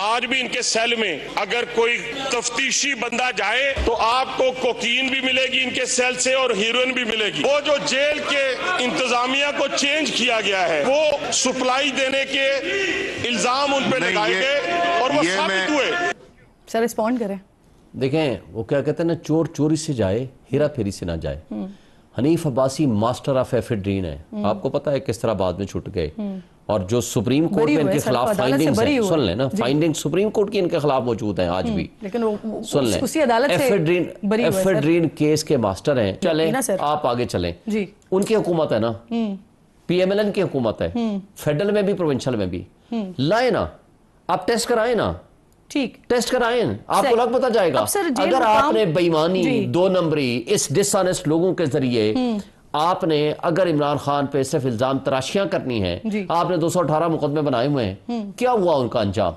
آج بھی ان کے سیل میں اگر کوئی تفتیشی بندہ جائے تو آپ کو کوکین بھی ملے گی ان کے سیل سے اور ہیروئن بھی ملے گی. وہ جو جیل کے انتظامیہ کو چینج کیا گیا ہے وہ سپلائی دینے کے الزام ان پہ لگائے گئے اور وہ ثابت ہوئے. سر رسپونڈ کریں. دیکھیں وہ کیا کہتے ہیں نا، چور چوری سے جائے ہیرا پھیری سے نہ جائے. Hanif Abbasi master of ephedrine ہے. آپ کو پتا ہے کس طرح بعد میں چھٹ گئے، اور جو سپریم کورٹ میں ان کے خلاف فائنڈنگز ہیں، سن لیں نا، فائنڈنگ سپریم کورٹ کی ان کے خلاف موجود ہیں آج بھی. سن لیں، ایفیڈرین کیس کے ماسٹر ہیں. چلیں آپ آگے چلیں. ان کی حکومت ہے نا، پی ایم ایل این کی حکومت ہے، فیڈرل میں بھی پروونشل میں بھی. لائیں نا، آپ ٹیسٹ کرائیں نا، ٹیسٹ کرائیں، آپ کو لگ پتا جائے گا. اگر آپ نے بےایمانی، دو نمبری، اس ڈس آنیسٹ لوگوں کے ذریعے آپ نے اگر عمران خان پہ صرف الزام تراشیاں کرنی ہیں، آپ نے 218 مقدمے بنائے ہوئے ہیں، کیا ہوا ان کا انجام؟